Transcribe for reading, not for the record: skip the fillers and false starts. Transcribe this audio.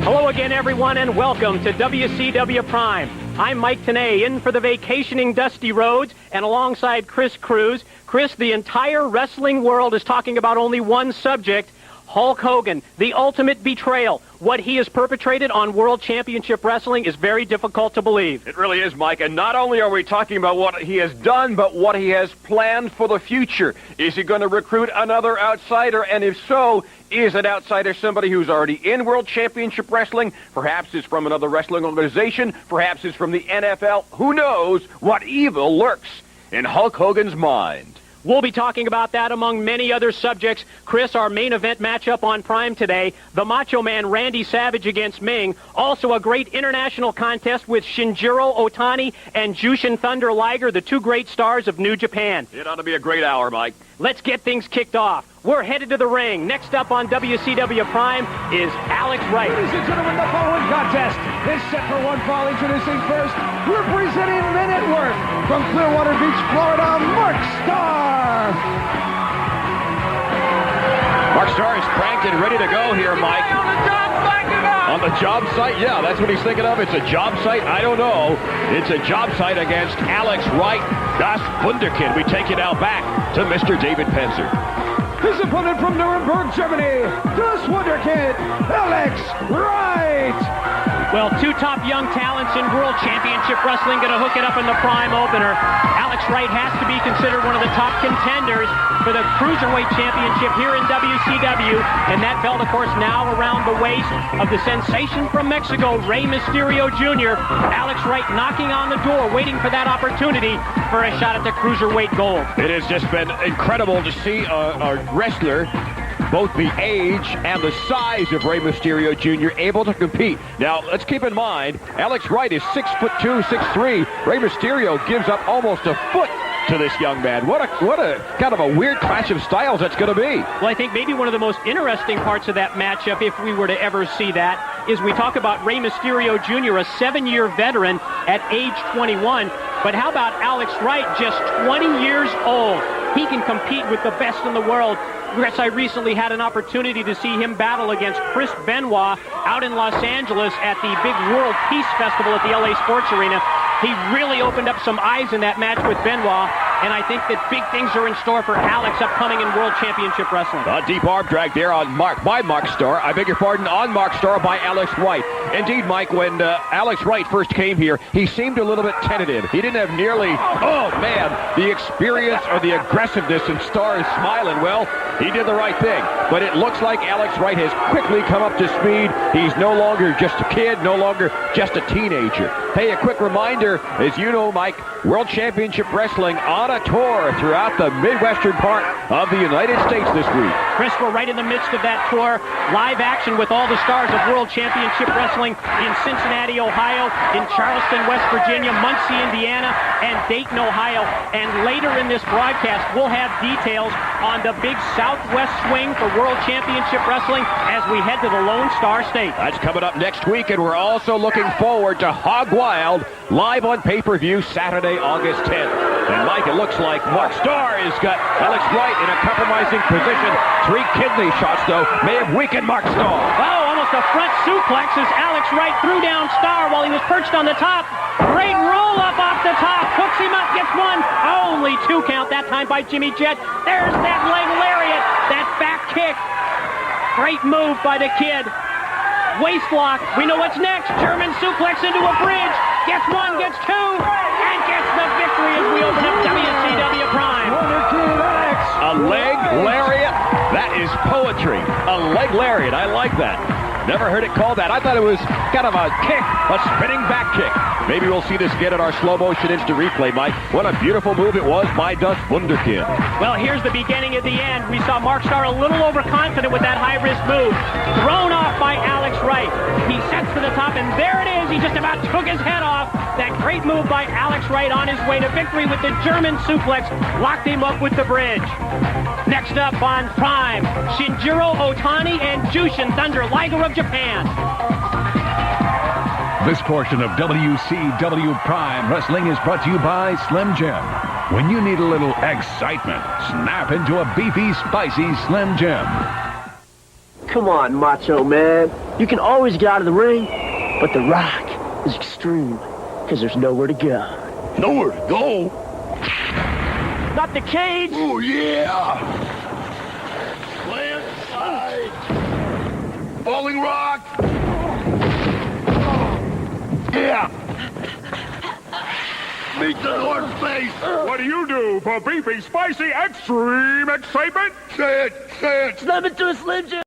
Hello again, everyone, and welcome to WCW Prime. I'm Mike Tenay, in for the vacationing Dusty Rhodes, and alongside Chris Cruz. Chris, the entire wrestling world is talking about only one subject, Hulk Hogan, the ultimate betrayal. What he has perpetrated on World Championship Wrestling is very difficult to believe. It really is, Mike. And not only are we talking about what he has done, but what he has planned for the future. Is he going to recruit another outsider? And if so, is an outsider somebody who's already in World Championship Wrestling? Perhaps is from another wrestling organization. Perhaps is from the NFL. Who knows what evil lurks in Hulk Hogan's mind? We'll be talking about that among many other subjects. Chris, our main event matchup on Prime today, the Macho Man Randy Savage against Ming. Also a great international contest with Shinjiro Otani and Jushin Thunder Liger, the two great stars of New Japan. It ought to be a great hour, Mike. Let's get things kicked off. We're headed to the ring. Next up on WCW Prime is Alex Wright. Ladies and gentlemen, the following contest is set for one fall. Introducing first, representing the network from Clearwater Beach, Florida, Mark Starr. Mark Starr is cranked and ready to go here, Mike. On the job site? Yeah, that's what he's thinking of. It's a job site? I don't know. It's a job site against Alex Wright. Das Wunderkind. We take it now back to Mr. David Penzer. His opponent from Nuremberg, Germany, Das Wunderkind, Alex Wright. Well, two top young talents in World Championship Wrestling going to hook it up in the Prime opener. Alex Wright has to be considered one of the top contenders for the Cruiserweight Championship here in WCW. And that belt, of course, now around the waist of the sensation from Mexico, Rey Mysterio Jr. Alex Wright knocking on the door, waiting for that opportunity for a shot at the Cruiserweight gold. It has just been incredible to see a wrestler, both the age and the size of Rey Mysterio Jr. able to compete. Now, let's keep in mind, Alex Wright is 6'2", 6'3". Rey Mysterio gives up almost a foot to this young man. What a kind of a weird clash of styles that's going to be. Well, I think maybe one of the most interesting parts of that matchup, if we were to ever see that, is we talk about Rey Mysterio Jr., a 7-year veteran at age 21. But how about Alex Wright, just 20 years old? He can compete with the best in the world. Chris, I recently had an opportunity to see him battle against Chris Benoit out in Los Angeles at the big World Peace Festival at the LA Sports Arena. He really opened up some eyes in that match with Benoit, and I think that big things are in store for Alex upcoming in World Championship Wrestling. A deep arm drag there on Mark Starr. I beg your pardon, on Mark Starr by Alex Wright. Indeed, Mike, when Alex Wright first came here, he seemed a little bit tentative. He didn't have nearly, the experience or the aggressiveness, and Starr is smiling. Well, he did the right thing. But it looks like Alex Wright has quickly come up to speed. He's no longer just a kid, no longer just a teenager. Hey, a quick reminder, as you know, Mike, World Championship Wrestling on a tour throughout the Midwestern part of the United States this week. Chris, we're right in the midst of that tour. Live action with all the stars of World Championship Wrestling in Cincinnati, Ohio, in Charleston, West Virginia, Muncie, Indiana, and Dayton, Ohio. And later in this broadcast, we'll have details on the big Southwest swing for World Championship Wrestling as we head to the Lone Star State. That's coming up next week, and we're also looking forward to Hog Wild live on pay-per-view Saturday, August 10th. And Mike, it looks like Mark Starr has got Alex Wright in a compromising position. 3 kidney shots, though, may have weakened Mark Starr. Oh, almost a front suplex as Alex Wright threw down Starr while he was perched on the top. Great roll-up off the top. Hooks him up, gets one. Only 2 count that time by Jimmy Jet. There's that leg lariat, that back kick. Great move by the kid. Waist lock. We know what's next. German suplex into a bridge. Gets 1, gets 2, and gets the victory as we open up WCW Prime. A leg lariat? That is poetry. A leg lariat. I like that. Never heard it called that. I thought it was kind of a kick, a spinning back kick. Maybe we'll see this again in our slow motion instant replay, Mike. What a beautiful move it was by Das Wunderkind. Well, here's the beginning of the end. We saw Mark Starr a little overconfident with that high-risk move. Thrown off by Alex Wright. He sets to the top, and there it is. He just about took his head off. That great move by Alex Wright on his way to victory with the German suplex. Locked him up with the bridge. Next up on Prime, Shinjiro Otani and Jushin Thunder Liger of Japan. This portion of WCW Prime Wrestling is brought to you by Slim Jim. When you need a little excitement, snap into a beefy, spicy Slim Jim. come on, Macho Man. You can always get out of the ring, but The Rock is extreme, because there's nowhere to go. Nowhere to go? Not the cage! Oh, yeah! Landslide! Falling Rock! Yeah! Meet the North Face! What do you do for beefy, spicy, extreme excitement? Say it! Say it! Slam it to a Slim Jim!